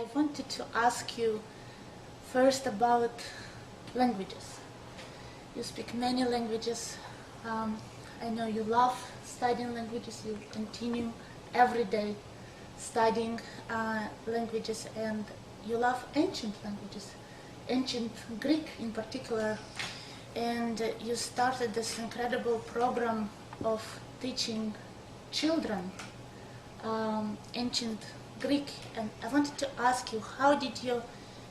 I wanted to ask you first about languages. You speak many languages. I know you love studying languages. You continue every day studying languages, and you love ancient languages, ancient Greek in particular. And you started this incredible program of teaching children ancient Greek. And I wanted to ask you, how did your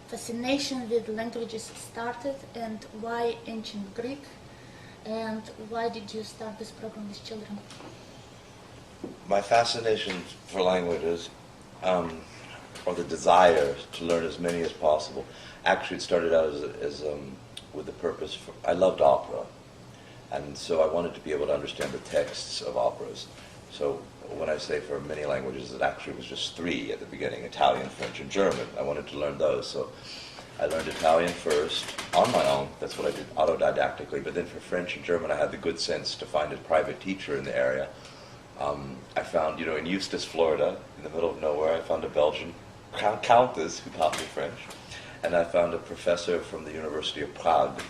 fascination with languages started, and why ancient Greek, and why did you start this program with children? My fascination for languages, or the desire to learn as many as possible, actually it started out as with the purpose for, I loved opera, and so I wanted to be able to understand the texts of operas. So when I say for many languages, it actually was just three at the beginning: Italian, French, and German. I wanted to learn those, so I learned Italian first on my own. That's what I did autodidactically. But then for French and German, I had the good sense to find a private teacher in the area. I found, in Eustis, Florida, in the middle of nowhere, I found a Belgian countess who taught me French. And I found a professor from the University of Prague.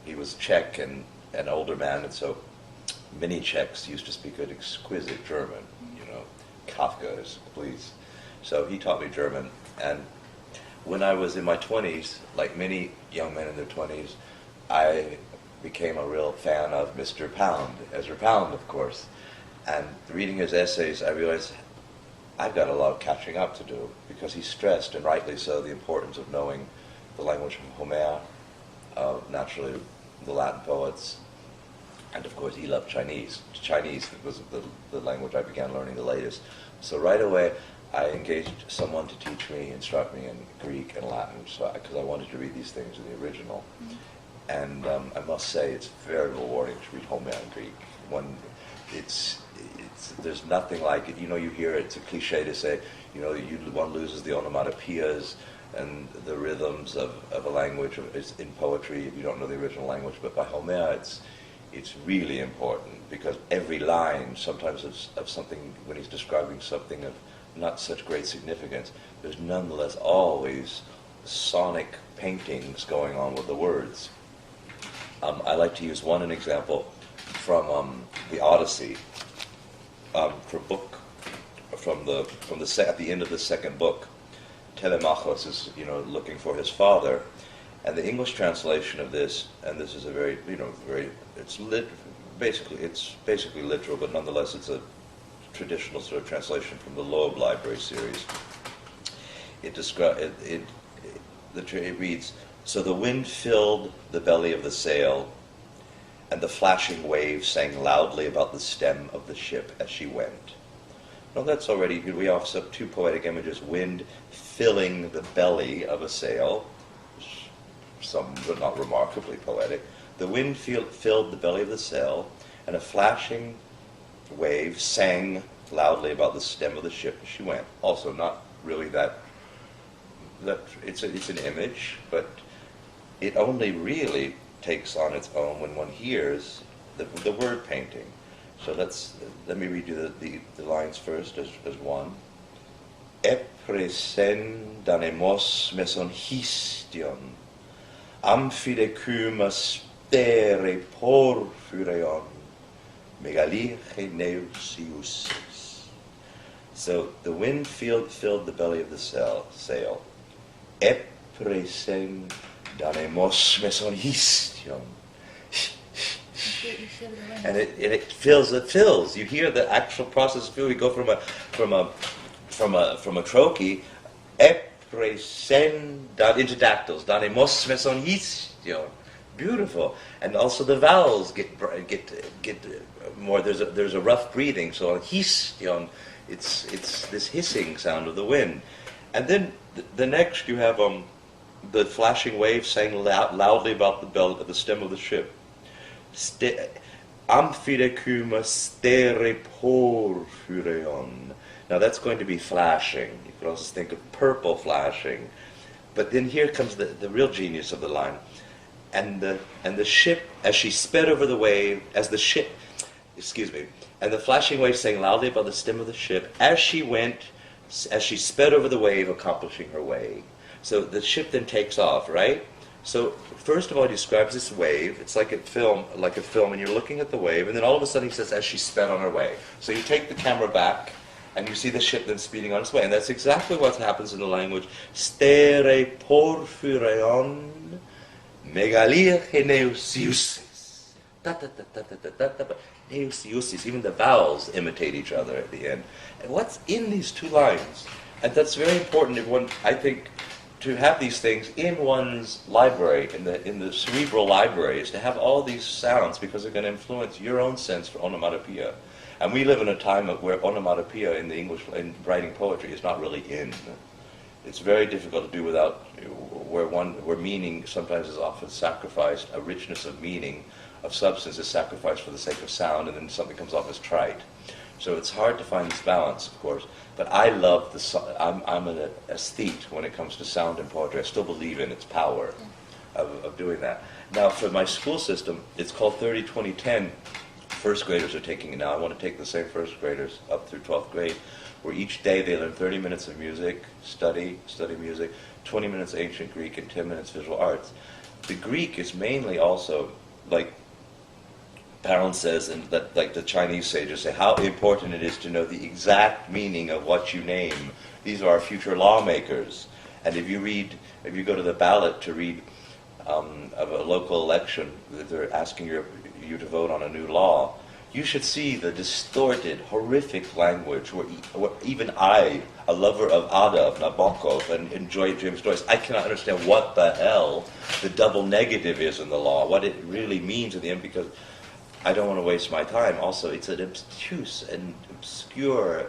He was Czech and an older man, and so many Czechs used to speak an exquisite German, Kafka, please. So he taught me German. And when I was in my 20s, like many young men in their 20s, I became a real fan of Mr. Pound, Ezra Pound, of course. And reading his essays, I realized I've got a lot of catching up to do, because he stressed, and rightly so, the importance of knowing the language of Homer, naturally the Latin poets, and of course he loved Chinese. Chinese was the language I began learning the latest. So right away I engaged someone to teach me, instruct me in Greek and Latin, because I wanted to read these things in the original. Mm-hmm. And I must say it's very rewarding to read Homer in Greek. There's nothing like it. You hear it's a cliche to say, one loses the onomatopoeias and the rhythms of a language in poetry if you don't know the original language. But by Homer, it's really important, because every line, sometimes of something, when he's describing something of not such great significance, there's nonetheless always sonic paintings going on with the words. I like to use an example from the Odyssey, at the end of the second book. Telemachus is looking for his father, and the English translation of this, and this is a very it's basically literal, but nonetheless it's a traditional sort of translation from the Loeb Library series. It reads, "So the wind filled the belly of the sail, and the flashing waves sang loudly about the stem of the ship as she went." Now that's already, we also have two poetic images: wind filling the belly of a sail, some but not remarkably poetic. The wind filled the belly of the sail, and a flashing wave sang loudly about the stem of the ship as she went. Also not really that it's an image, but it only really takes on its own when one hears the word painting. So let me read you the lines first as one. Epresen danemos meson histion, amphidecumas stere porphyreon, megaliche neusiusis. So the wind filled the belly of the sail. Epresen danemos meson histion. And it fills. You hear the actual process of filling. We go from a trochee, epresen into dactyls. Danemos meson histion. Beautiful. And also the vowels get more. There's a rough breathing. So on histion, it's this hissing sound of the wind. And then the next you have the flashing waves sang loudly about the stem of the ship. Amphidecuma stere porphyreon. Now that's going to be flashing. You could also think of purple flashing. But then here comes the real genius of the line. And the ship, as she sped over the wave, and the flashing wave sang loudly about the stem of the ship, as she went, as she sped over the wave, accomplishing her way. So the ship then takes off, right? So first of all, he describes this wave. It's like a film, and you're looking at the wave, and then all of a sudden he says, as she sped on her way. So you take the camera back, and you see the ship then speeding on its way. And that's exactly what happens in the language. Stere porphyreon megalia geneusiusis. Neusiusis. Even the vowels imitate each other at the end. And what's in these two lines? And that's very important if one, I think, to have these things in one's library, in the cerebral library, is to have all these sounds, because they're going to influence your own sense for onomatopoeia. And we live in a time where onomatopoeia in the English, in writing poetry, is not really in. It's very difficult to do without, where meaning sometimes is often sacrificed, a richness of meaning, of substance is sacrificed for the sake of sound, and then something comes off as trite. So it's hard to find this balance, of course. But I love I'm an aesthete when it comes to sound in poetry. I still believe in its power of doing that. Now, for my school system, it's called 30-20-10. First graders are taking it now. I want to take the same first graders up through 12th grade, where each day they learn 30 minutes of music, study music, 20 minutes ancient Greek, and 10 minutes visual arts. The Greek is mainly also, like Parent says, and that, like the Chinese sages say, how important it is to know the exact meaning of what you name. These are our future lawmakers. And if you go to the ballot to read of a local election, they're asking you to vote on a new law, you should see the distorted, horrific language where even I, a lover of Ada, of Nabokov, and enjoy James Joyce, I cannot understand what the hell the double negative is in the law, what it really means at the end, because I don't want to waste my time. Also, it's an obtuse and obscure,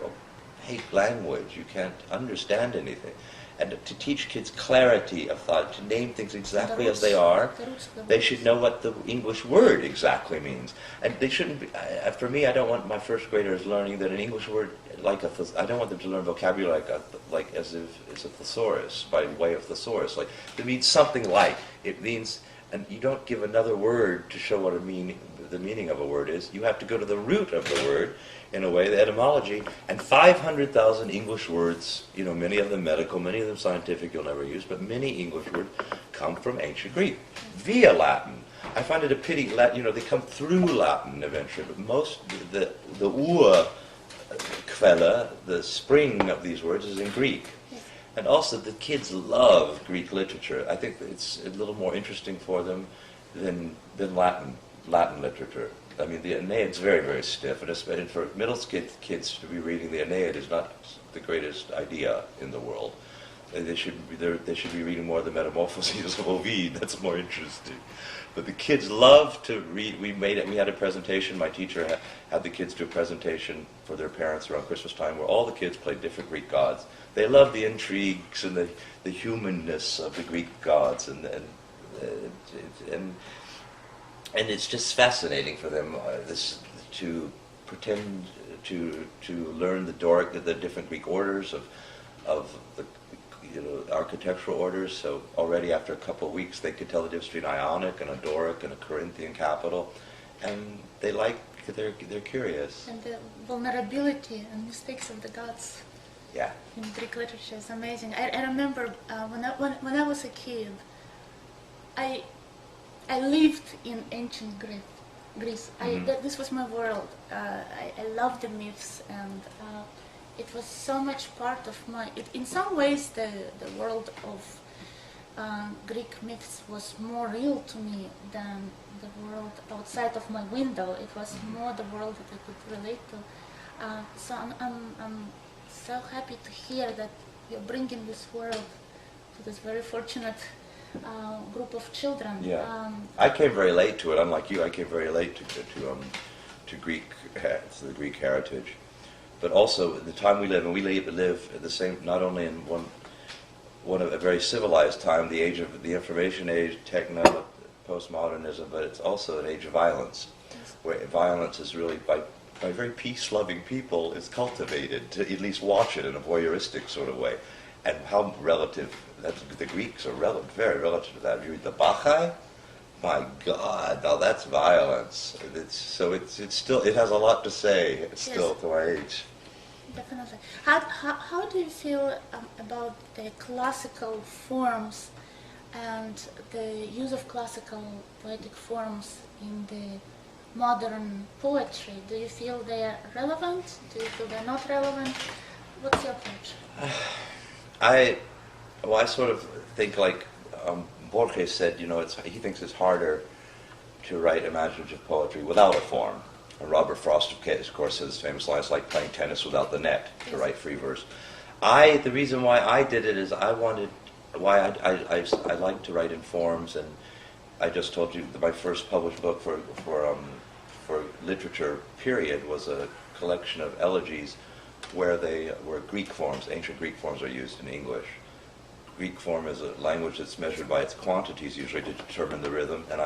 opaque language. You can't understand anything. And to teach kids clarity of thought, to name things exactly as they are, they should know what the English word exactly means. And they shouldn't be, for me, I don't want my first graders learning that an English word, I don't want them to learn vocabulary like as if it's a thesaurus, by way of thesaurus. Like, it means something like. It means, and you don't give another word to show what the meaning of a word is. You have to go to the root of the word, in a way, the etymology, and 500,000 English words, many of them medical, many of them scientific you'll never use, but many English words come from ancient Greek, via Latin. I find it a pity, they come through Latin eventually, but most, the Urquelle, the spring of these words, is in Greek. And also, the kids love Greek literature. I think it's a little more interesting for them than Latin literature. I mean, the Aeneid's very, very stiff, and for middle kids to be reading the Aeneid is not the greatest idea in the world. They should be reading more of the Metamorphoses of Ovid. That's more interesting. But the kids love to read. We had a presentation. My teacher had the kids do a presentation for their parents around Christmas time, where all the kids played different Greek gods. They love the intrigues and the humanness of the Greek gods, and it's just fascinating for them to pretend to learn the different Greek orders of the architectural orders. So already after a couple of weeks, they could tell the difference between Ionic and a Doric and a Corinthian capital, and they're curious. And the vulnerability and mistakes of the gods. Yeah. In Greek literature is amazing. I remember when I was a kid, I lived in ancient Greece. This was my world. I loved the myths, and it was so much part of in some ways, the world of Greek myths was more real to me than the world outside of my window. It was more the world that I could relate to. So I'm so happy to hear that you're bringing this world to this very fortunate group of children. Yeah, I came very late to it. Unlike you, I came very late to Greek, to the Greek heritage. But also, the time we live, and we live at the same, not only in one of a very civilized time, the age of the information age, techno, postmodernism, but it's also an age of violence, where violence is really by very peace-loving people is cultivated to at least watch it in a voyeuristic sort of way. And how relative, the Greeks are very relative to that. You read the Bacchae, my God, now that's violence. It has a lot to say still to our age. Definitely. How do you feel about the classical forms and the use of classical poetic forms in the modern poetry? Do you feel they are relevant? Do you feel they're not relevant? What's your approach? I sort of think like Borges said, he thinks it's harder to write imaginative poetry without a form. And Robert Frost, of course, has famous lines like playing tennis without the net to write free verse. The reason why I did it is I like to write in forms, and I just told you that my first published book for literature period was a collection of elegies where Greek forms, ancient Greek forms are used in English. Greek form is a language that's measured by its quantities usually to determine the rhythm, and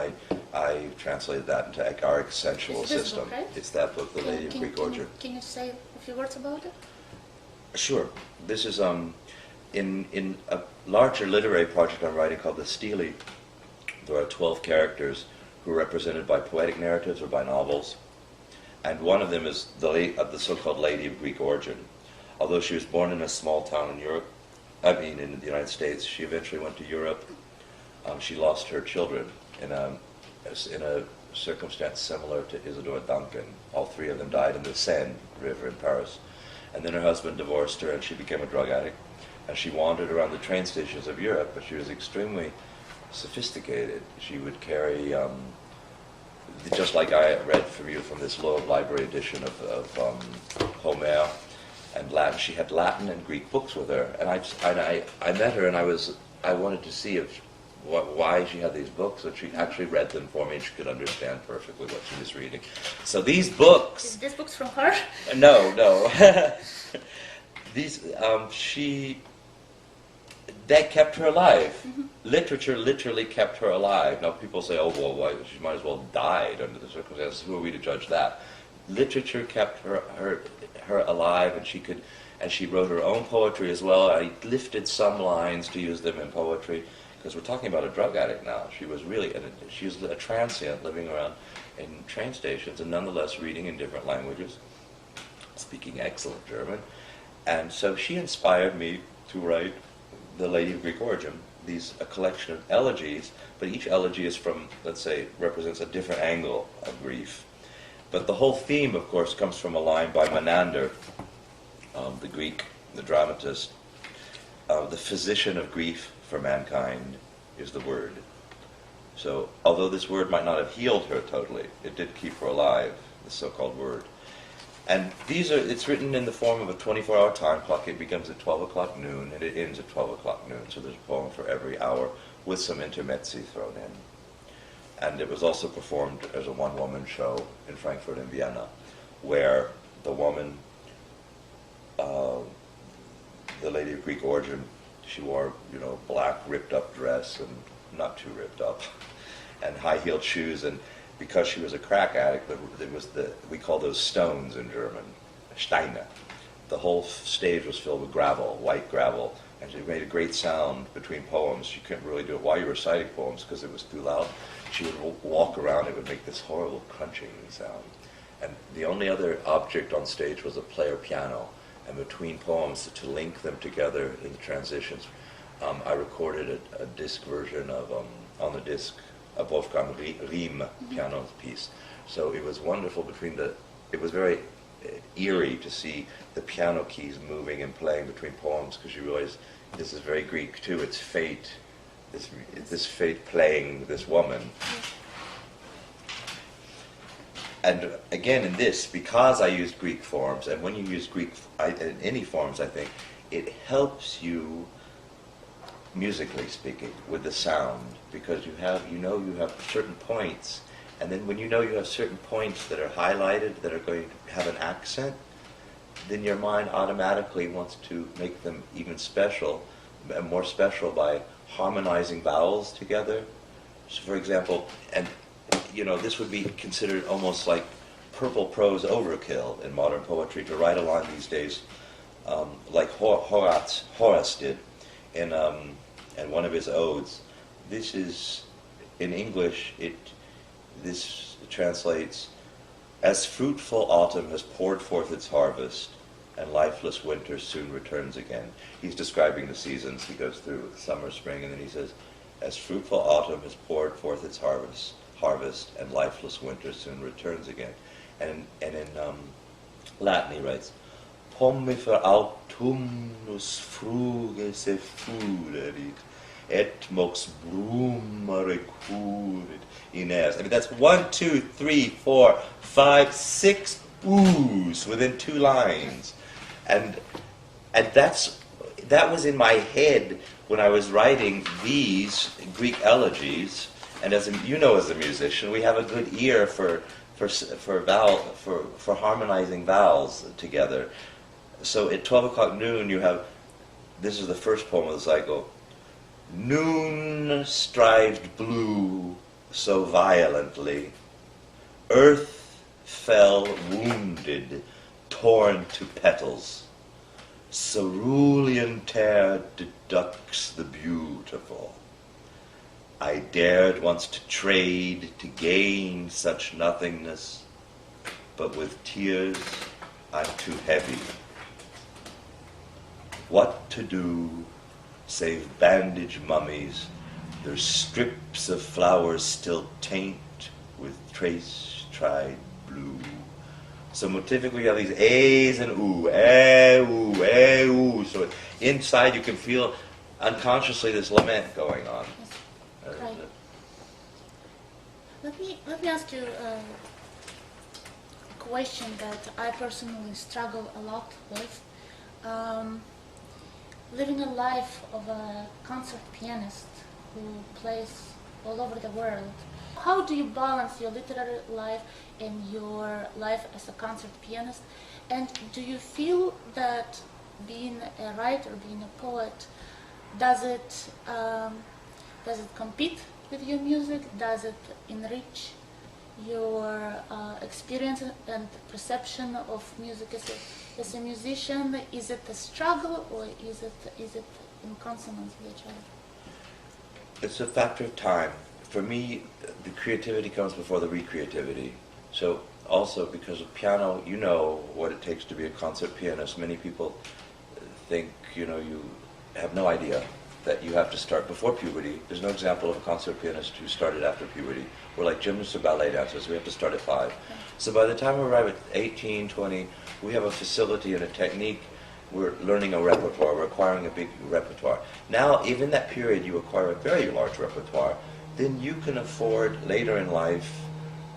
I translated that into Agaric sensual system. Book, right? It's that book, The Lady of Greek Origin. Can you say a few words about it? Sure. This is in a larger literary project I'm writing called the Stele. There are 12 characters who are represented by poetic narratives or by novels, and one of them is the so-called Lady of Greek Origin. Although she was born in a small town in Europe, in the United States, she eventually went to Europe. She lost her children in a circumstance similar to Isadora Duncan. All three of them died in the Seine River in Paris. And then her husband divorced her and she became a drug addict. And she wandered around the train stations of Europe, but she was extremely sophisticated. She would carry, just like I read from you from this Loeb Library edition of Homer and Latin, she had Latin and Greek books with her. And I met her and I wanted to see why she had these books, and she actually read them for me, and she could understand perfectly what she was reading. So these books... Is this books from her? No. That kept her alive. Mm-hmm. Literature literally kept her alive. Now people say, oh, well, she might as well have died under the circumstances. Who are we to judge that? Literature kept her alive, and she wrote her own poetry as well. I lifted some lines to use them in poetry, because we're talking about a drug addict now. She was a transient living around in train stations and nonetheless reading in different languages, speaking excellent German. And so she inspired me to write The Lady of Greek Origin, a collection of elegies, but each elegy is from, let's say, represents a different angle of grief. But the whole theme, of course, comes from a line by Menander, the dramatist. The physician of grief for mankind is the word. So, although this word might not have healed her totally, it did keep her alive, the so-called word. And it's written in the form of a 24-hour time clock. It begins at 12 o'clock noon, and it ends at 12 o'clock noon. So there's a poem for every hour, with some intermezzi thrown in. And it was also performed as a one-woman show in Frankfurt and Vienna, where the woman, the Lady of Greek Origin, she wore, black ripped-up dress, and not too ripped up, and high-heeled shoes. And because she was a crack addict, we call those stones in German, Steine. The whole stage was filled with gravel, white gravel, and she made a great sound between poems. She couldn't really do it while you were reciting poems because it was too loud. She would walk around, it would make this horrible crunching sound. And the only other object on stage was a player piano. And between poems, to link them together in the transitions, I recorded a disc version of, on the disc, a Wolfgang Riem piano piece. So it was wonderful it was very eerie to see the piano keys moving and playing between poems, because you realize this is very Greek too. It's fate, this fate playing this woman. And again, in this, because I used Greek forms, and when you use Greek in any forms, I think it helps you, musically speaking, with the sound, because you have certain points, and then when you have certain points that are highlighted, that are going to have an accent, then your mind automatically wants to make them even special, more special by harmonizing vowels together. So, for example, this would be considered almost like purple prose overkill in modern poetry to write a line these days, like Horace did in one of his odes. This is, in English, this translates, as fruitful autumn has poured forth its harvest, and lifeless winter soon returns again. He's describing the seasons. He goes through summer, spring, and then he says, as fruitful autumn has poured forth its harvest, and lifeless winter soon returns again. And in Latin he writes, Pommifer autumnus fruges effuderit, et mox bruma recurit ines. I mean, that's 1, 2, 3, 4, 5, 6 oohs within 2 lines. And that was in my head when I was writing these Greek elegies. And as a musician, we have a good ear for harmonizing vowels together. So at 12 o'clock noon, you have, this is the first poem of the cycle, noon strived blue so violently, earth fell wounded, torn to petals, cerulean tear deducts the beautiful. I dared once to trade to gain such nothingness, but with tears I'm too heavy. What to do, save bandage mummies, their strips of flowers still taint with trace tried blue. So motivically you have these A's and ooh, ooh, ooh. So inside you can feel unconsciously this lament going on. Yes. Right. Let me ask you a question that I personally struggle a lot with. Living a life of a concert pianist who plays all over the world, how do you balance your literary life and your life as a concert pianist? And do you feel that being a writer, being a poet, does it compete with your music? Does it enrich your experience and perception of music as a musician? Is it a struggle, or is it in consonance with each other? It's a factor of time. For me, the creativity comes before the recreativity. So also because of piano, you know what it takes to be a concert pianist. Many people think, you have no idea that you have to start before puberty. There's no example of a concert pianist who started after puberty. We're like gymnasts or ballet dancers. We have to start at 5. So by the time we arrive at 18, 20, we have a facility and a technique. We're learning a repertoire. We're acquiring a big repertoire. Now, even that period, you acquire a very large repertoire. Then you can afford later in life,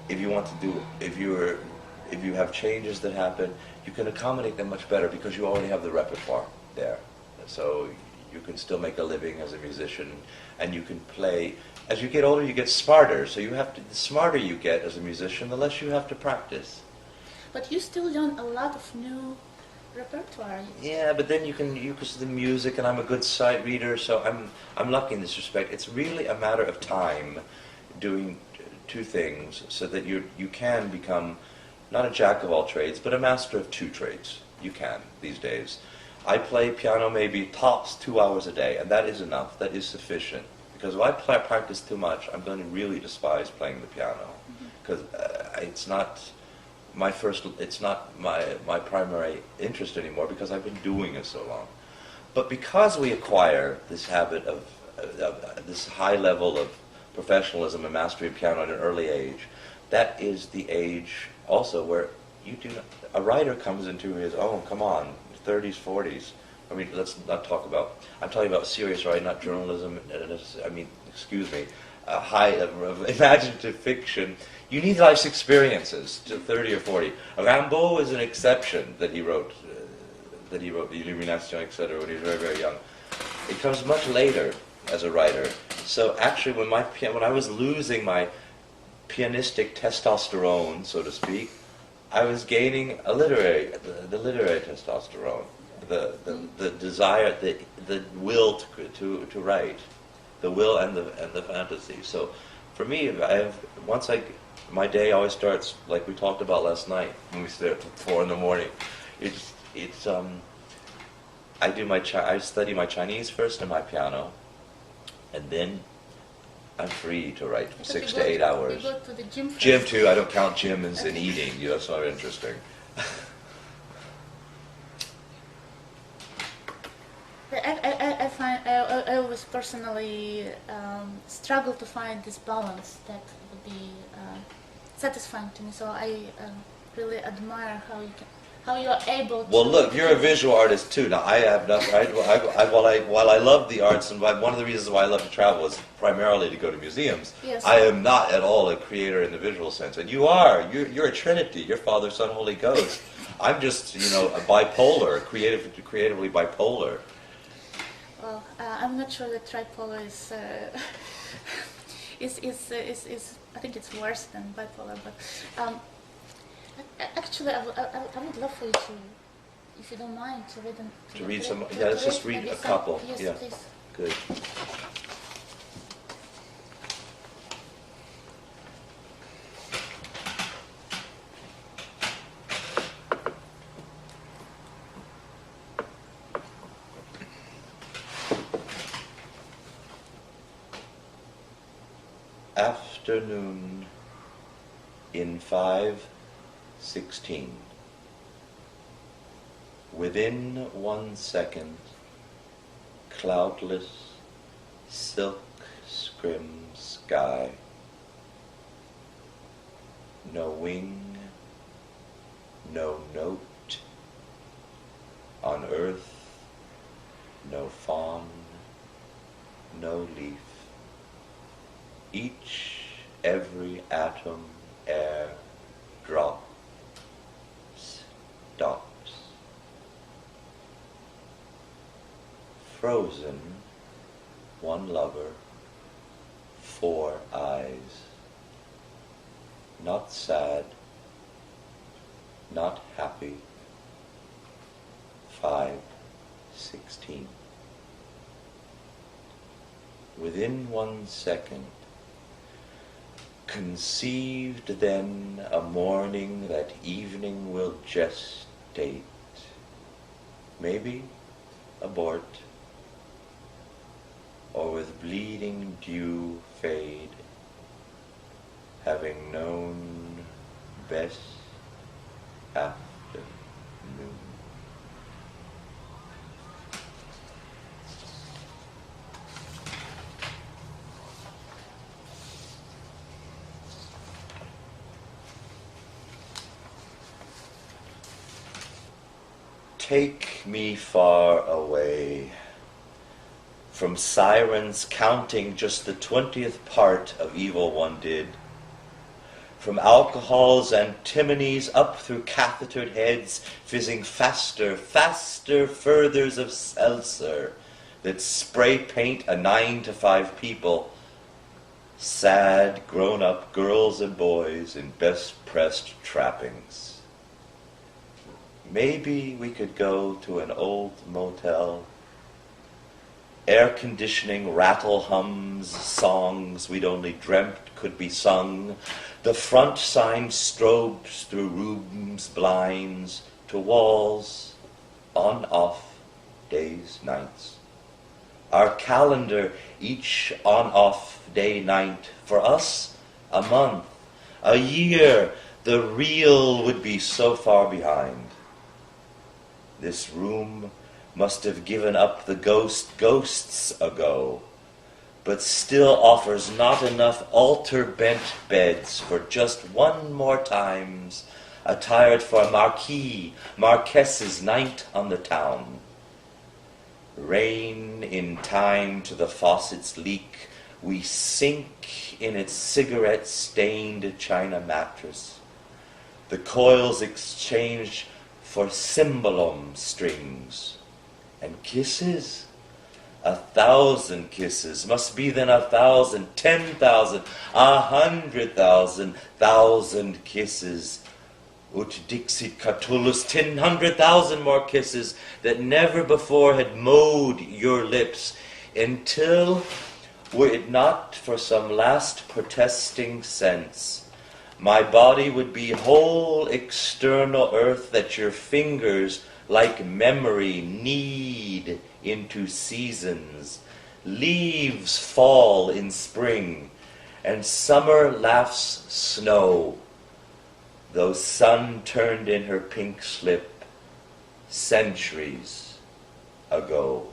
if you want to do, if you have changes that happen, you can accommodate them much better because you already have the repertoire there. So you can still make a living as a musician, and you can play. As you get older, you get smarter. So the smarter you get as a musician, the less you have to practice. But you still learn a lot of new repertoire. Yeah, but then you can the music, and I'm a good sight reader, so I'm lucky in this respect. It's really a matter of time, doing 2 things, so that you can become not a jack of all trades, but a master of 2 trades. You can these days. I play piano maybe tops 2 hours a day, and that is enough. That is sufficient. Because if I practice too much, I'm going to really despise playing the piano, because it's not my primary interest anymore, because I've been doing it so long. But because we acquire this habit of this high level of professionalism and mastery of piano at an early age, that is the age also where a writer comes into his own. Come on, 30s, 40s. I mean, let's not talk about. I'm talking about serious writing, not journalism. Excuse me, high imaginative fiction. You need life's experiences to 30 or 40. Rimbaud is an exception that he wrote Illumination, etc. when he was very, very young. It comes much later as a writer. So actually, when I was losing my pianistic testosterone, so to speak, I was gaining the literary testosterone, the desire, the will to write, the will and the fantasy. So for me, my day always starts like we talked about last night when we stayed up till 4 a.m. I study my Chinese first and my piano, and then I'm free to write from 6 to 8 hours. You go to the gym first. Gym too. I don't count gym as in eating. That's not interesting. I always personally struggle to find this balance that would be satisfying to me. So I really admire how you are able to. Well, look, you're a visual artist too. Now, I have nothing. While I love the arts, and one of the reasons why I love to travel is primarily to go to museums. Yes. I am not at all a creator in the visual sense, and you are. You're a Trinity. You're Father, Son, Holy Ghost. I'm just, a bipolar, creatively bipolar. Well, I'm not sure that tripolar is. Is I think it's worse than bipolar, but. Actually, I would love for you to, if you don't mind, to read them. To read some, yeah, let's just read a couple. Yes, Yeah, please. good. Afternoon in 5:16. Within 1 second, cloudless, silk scrim sky. No wing, no note. On earth, no fawn, no leaf. Every atom, air, drop, stops. Frozen, one lover, 4 eyes. Not sad, not happy. 5:16. Within 1 second, conceived then a morning that evening will gestate, maybe abort, or with bleeding dew fade, having known best afternoon. Take me far away from sirens counting just the 20th part of evil one did, from alcohol's antimonies up through cathetered heads fizzing faster, furthers of seltzer that spray paint a 9 to 5 people, sad grown-up girls and boys in best pressed trappings. Maybe we could go to an old motel. Air conditioning rattle hums songs we'd only dreamt could be sung. The front sign strobes through rooms, blinds, to walls, on, off, days, nights. Our calendar, each on, off, day, night. For us, a month, a year. The real would be so far behind. This room must have given up the ghosts ago, but still offers not enough altar-bent beds for just one more times, attired for a Marquess's night on the town. Rain in time to the faucet's leak, we sink in its cigarette-stained china mattress. The coils exchanged for cymbalum strings. And kisses? 1,000 kisses must be then 1,000, 10,000, 100,000, 1,000 kisses. Ut dixit Catullus, 100,000 more kisses that never before had mowed your lips, until, were it not for some last protesting sense, my body would be whole external earth that your fingers, like memory, knead into seasons. Leaves fall in spring, and summer laughs snow, though sun turned in her pink slip centuries ago.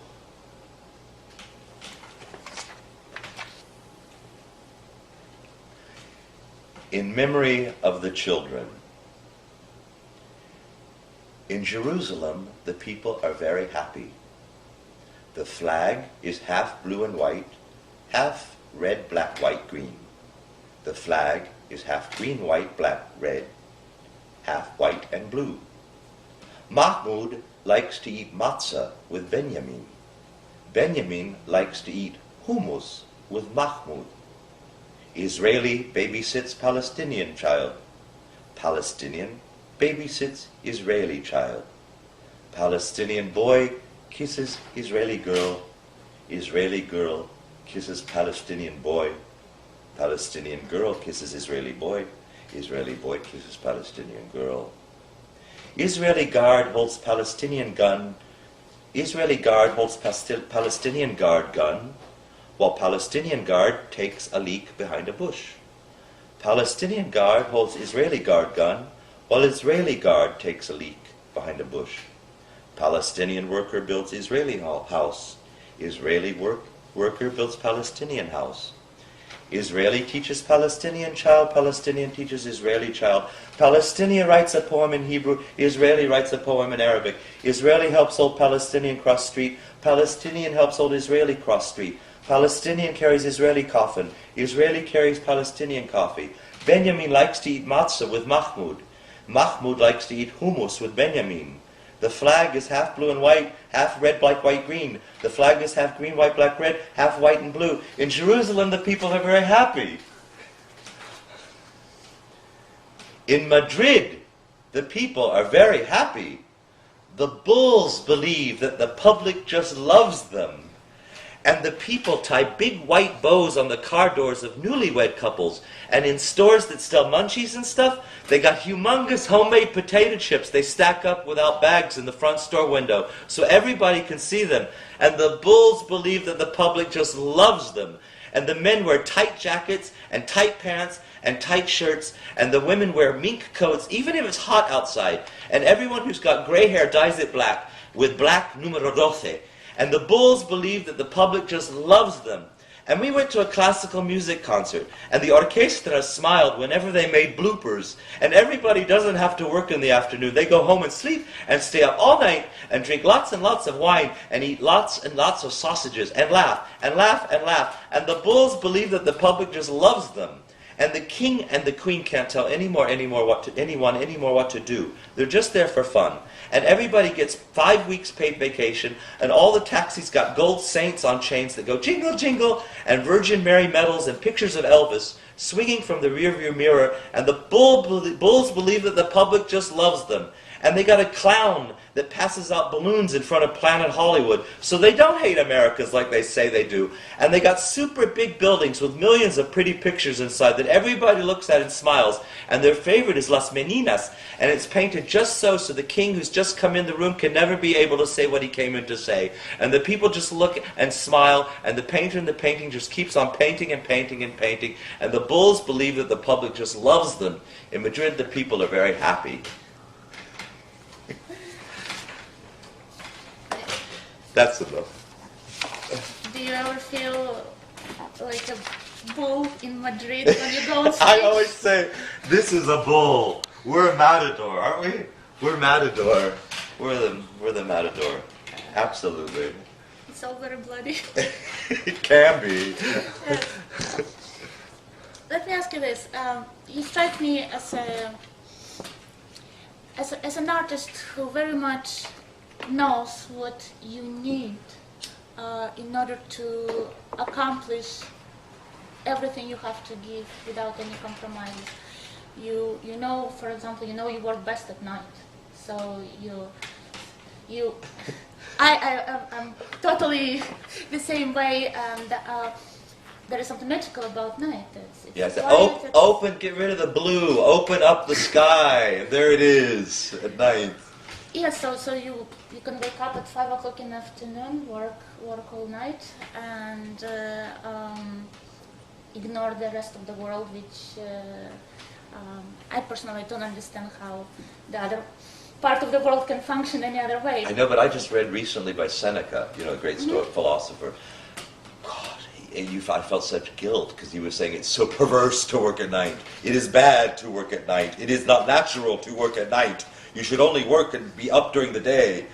In memory of the children. In Jerusalem, the people are very happy. The flag is half blue and white, half red, black, white, green. The flag is half green, white, black, red, half white and blue. Mahmoud likes to eat matzah with Benjamin. Benjamin likes to eat hummus with Mahmoud. Israeli babysits Palestinian child. Palestinian babysits Israeli child. Palestinian boy kisses Israeli girl. Israeli girl kisses Palestinian boy. Palestinian girl kisses Israeli boy. Israeli boy kisses Palestinian girl. Israeli guard holds Palestinian gun. Israeli guard holds Palestinian guard gun, while Palestinian guard takes a leak behind a bush. Palestinian guard holds Israeli guard gun, while Israeli guard takes a leak behind a bush. Palestinian worker builds Israeli house. Israeli worker builds Palestinian house. Israeli teaches Palestinian child, Palestinian teaches Israeli child. Palestinian writes a poem in Hebrew, Israeli writes a poem in Arabic. Israeli helps old Palestinian cross street, Palestinian helps old Israeli cross street. Palestinian carries Israeli coffin, Israeli carries Palestinian coffee. Benjamin likes to eat matzah with Mahmoud. Mahmoud likes to eat hummus with Benjamin. The flag is half blue and white, half red, black, white, green. The flag is half green, white, black, red, half white and blue. In Jerusalem, the people are very happy. In Madrid, the people are very happy. The bulls believe that the public just loves them. And the people tie big white bows on the car doors of newlywed couples. And in stores that sell munchies and stuff, they got humongous homemade potato chips they stack up without bags in the front store window so everybody can see them. And the bulls believe that the public just loves them. And the men wear tight jackets and tight pants and tight shirts. And the women wear mink coats, even if it's hot outside. And everyone who's got gray hair dyes it black with black numero 12. And the bulls believe that the public just loves them. And we went to a classical music concert, and the orchestra smiled whenever they made bloopers. And everybody doesn't have to work in the afternoon. They go home and sleep and stay up all night and drink lots and lots of wine and eat lots and lots of sausages and laugh and laugh and laugh. And the bulls believe that the public just loves them. And the king and the queen can't tell anyone anymore what to do. They're just there for fun. And everybody gets 5 weeks paid vacation, and all the taxis got gold saints on chains that go jingle jingle, and Virgin Mary medals and pictures of Elvis swinging from the rearview mirror, and the bulls believe that the public just loves them. And they got a clown that passes out balloons in front of Planet Hollywood, so they don't hate Americans like they say they do. And they got super big buildings with millions of pretty pictures inside that everybody looks at and smiles. And their favorite is Las Meninas, and it's painted just so the king who's just come in the room can never be able to say what he came in to say. And the people just look and smile, and the painter in the painting just keeps on painting and painting and painting. And the bulls believe that the public just loves them. In Madrid, the people are very happy. That's enough. Do you ever feel like a bull in Madrid when you go on stage? I always say, this is a bull. We're a matador, aren't we? We're matador. We're the matador. Absolutely. It's all very bloody. It can be. Let me ask you this. You strike me as an artist who very much knows what you need in order to accomplish everything you have to give without any compromises. You know, for example, you know you work best at night, so I'm totally the same way, and there is something magical about night. Yes, quiet, open, get rid of the blue, open up the sky, and there it is at night. Yes, so you can wake up at 5 o'clock in the afternoon, work all night, and ignore the rest of the world, which I personally don't understand how the other part of the world can function any other way. I know, but I just read recently by Seneca, a great Stoic philosopher. God, I felt such guilt because he was saying it's so perverse to work at night. It is bad to work at night. It is not natural to work at night. You should only work and be up during the day.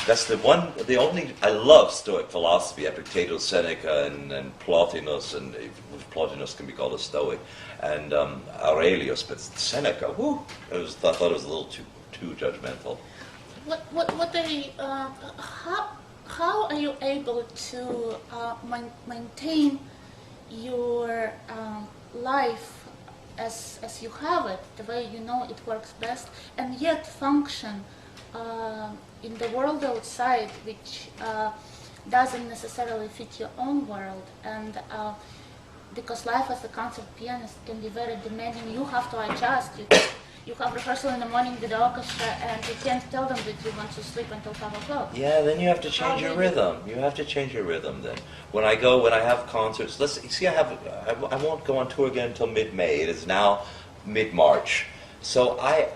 That's the only, I love Stoic philosophy, Epictetus, Seneca, and Plotinus, and if Plotinus can be called a Stoic, and Aurelius, but Seneca, whoo, I thought it was a little too judgmental. How are you able to maintain your life as you have it, the way you know it works best, and yet function in the world outside, which doesn't necessarily fit your own world? And because life as a concert pianist can be very demanding, you have to adjust. You have rehearsal in the morning with the orchestra, and you can't tell them that you want to sleep until 5 o'clock. Yeah, then you have to change your rhythm. You have to change your rhythm then. When I have concerts, I won't go on tour again until mid-May. It is now mid-March. So I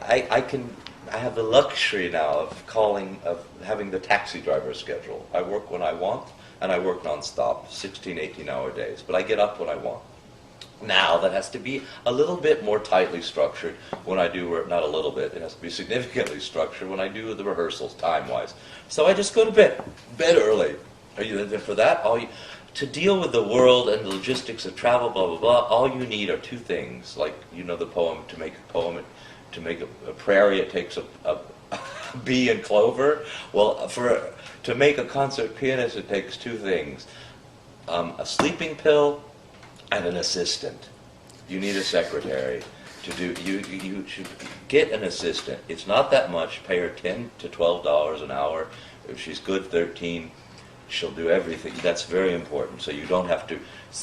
have the luxury now of having the taxi driver schedule. I work when I want, and I work non-stop, 16, 18-hour days. But I get up when I want. Now, that has to be a little bit more tightly structured when I do, not a little bit, it has to be significantly structured when I do the rehearsals time-wise. So I just go to bed early. Are you for that? To deal with the world and the logistics of travel, blah, blah, blah, all you need are two things. Like, you know the poem, to make a prairie, it takes a bee and clover. Well, to make a concert pianist, it takes two things. A sleeping pill and an assistant. You need a secretary to do. You should get an assistant. It's not that much. Pay her $10 to $12 an hour. If she's good, 13. She'll do everything. That's very important. So you don't have to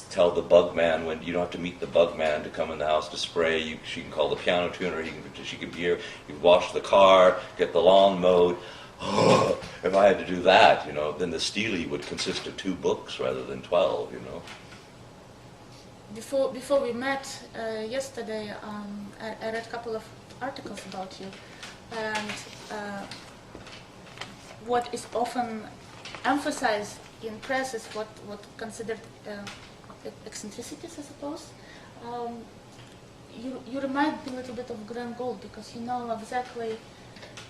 tell the bug man when you don't have to meet the bug man to come in the house to spray. She can call the piano tuner. She can be here. You wash the car, get the lawn mowed. If I had to do that, then the Stele would consist of 2 books rather than 12. Before we met yesterday, I read a couple of articles about you, and what is often emphasized in press is what considered eccentricities, I suppose. You remind me a little bit of Glenn Gould, because you know exactly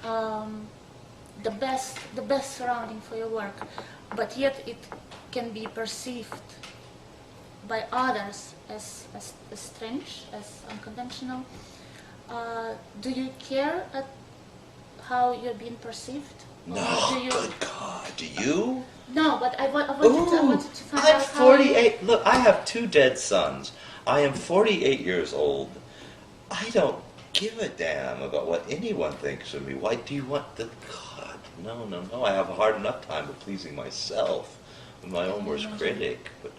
the best surrounding for your work, but yet it can be perceived by others as strange, as unconventional. Do you care at how you're being perceived? No, good God, do you? No, but I wanted to find I'm out 48. Look, I have 2 dead sons. I am 48 years old. I don't give a damn about what anyone thinks of me. Why do you want the... God, no. I have a hard enough time of pleasing myself. I'm my own worst critic, but...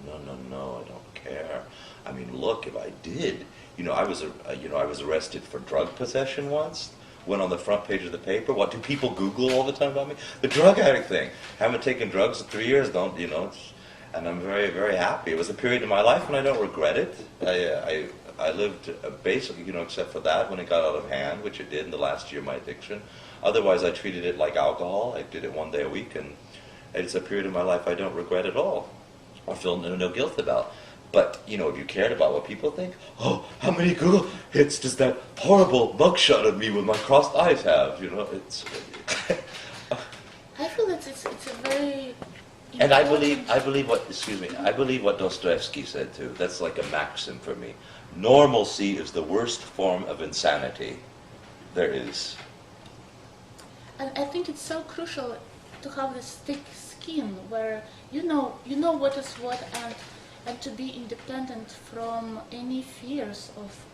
No, I don't care. I mean, look, if I did, I was arrested for drug possession once. Went on the front page of the paper. What do people Google all the time about me? The drug addict thing. Haven't taken drugs in 3 years. And I'm very, very happy. It was a period in my life when I don't regret it. I lived basically, except for that when it got out of hand, which it did in the last year of my addiction. Otherwise, I treated it like alcohol. I did it 1 day a week, and it's a period of my life I don't regret at all. I feel no guilt about. But, if you cared about what people think, how many Google hits does that horrible mugshot of me with my crossed eyes have? It's... I feel it's a very... And I believe what Dostoevsky said too. That's like a maxim for me. Normalcy is the worst form of insanity there is. And I think it's so crucial to have this thick skin where you know what is what, and to be independent from any fears of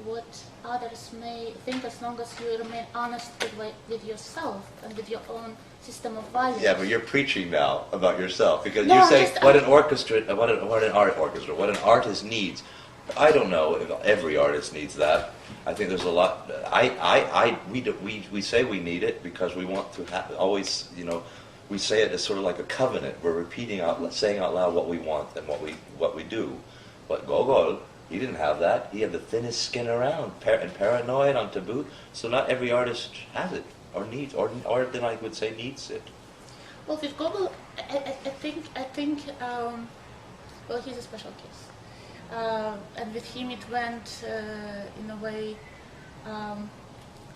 what others may think, as long as you remain honest with yourself and with your own system of values. Yeah, but you're preaching now about yourself, because you're saying what an artist needs. I don't know if every artist needs that. I think there's a lot. We say we need it because we want to always, we say it as sort of like a covenant. We're saying out loud what we want and what we do. But Gogol, he didn't have that. He had the thinnest skin around, and paranoid on to boot. So not every artist has it, or needs, or then I would say needs it. Well, with Gogol, I think, well, he's a special case. And with him, it went in a way.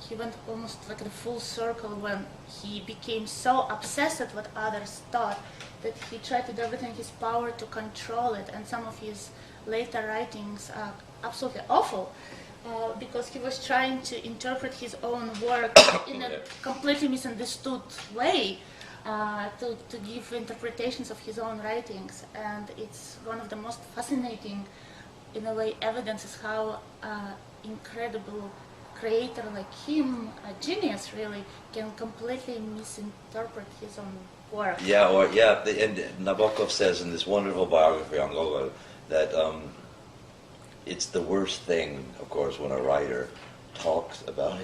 He went almost like a full circle when he became so obsessed with what others thought that he tried to do everything in his power to control it. And some of his later writings are absolutely awful because he was trying to interpret his own work in a completely misunderstood way. To give interpretations of his own writings, and it's one of the most fascinating, in a way, evidences how incredible creator like him, a genius really, can completely misinterpret his own work. Yeah, and Nabokov says in this wonderful biography on Gogol that it's the worst thing, of course, when a writer talks about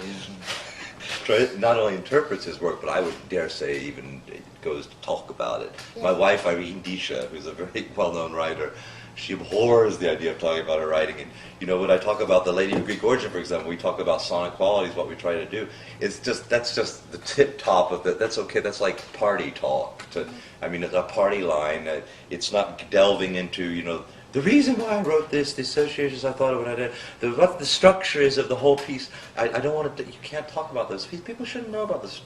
not only interprets his work, but I would dare say even goes to talk about it. Yeah. My wife, Irene Disha, who's a very well-known writer, she abhors the idea of talking about her writing. And, you know, when I talk about The Lady of Greek Origin, for example, we talk about sonic qualities, what we try to do. That's just the tip top of it. That's okay. That's like party talk. I mean, a party line. It's not delving into, you know, the reason why I wrote this, the associations I thought of when I did, what the structure is of the whole piece. I don't want to. You can't talk about those. People shouldn't know about this.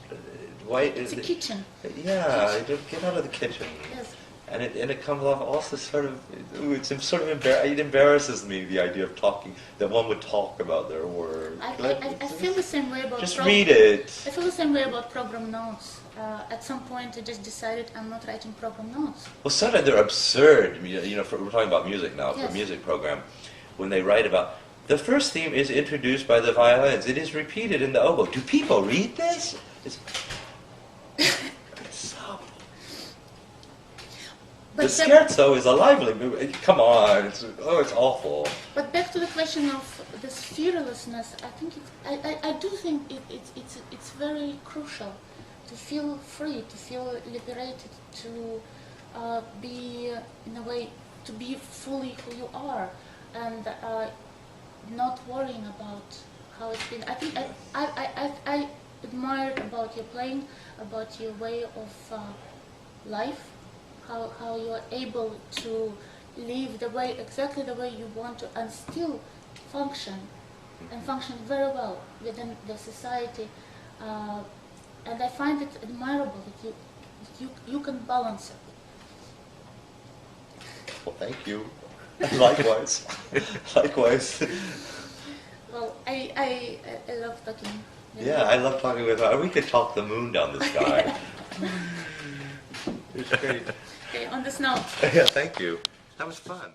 Why? It's a kitchen. Yeah, get out of the kitchen. Yes. And it comes off also sort of. It's sort of it embarrasses me, the idea of talking, that one would talk about their work. I feel the same way about. Just read it. I feel the same way about program notes. At some point, I just decided I'm not writing program notes. Well, sometimes they're absurd. You know, we're talking about music now, for Yes. a music program, when they write about the first theme is introduced by the violins. It is repeated in the oboe. Do people read this? It's so. The scherzo is a lively movie. Come on, it's awful. But back to the question of this fearlessness, I think I do think it's very crucial to feel free, to feel liberated, to be in a way to be fully who you are, and not worrying about how it's been. I think I admired about your playing, about your way of life, how you are able to live exactly the way you want to, and still function, and function very well within the society. And I find it admirable that you can balance it. Well, thank you. Likewise. Likewise. Well, I love talking. Yeah, I love talking with her. We could talk the moon down the sky. It's great. Okay, on this note. Yeah, thank you. That was fun.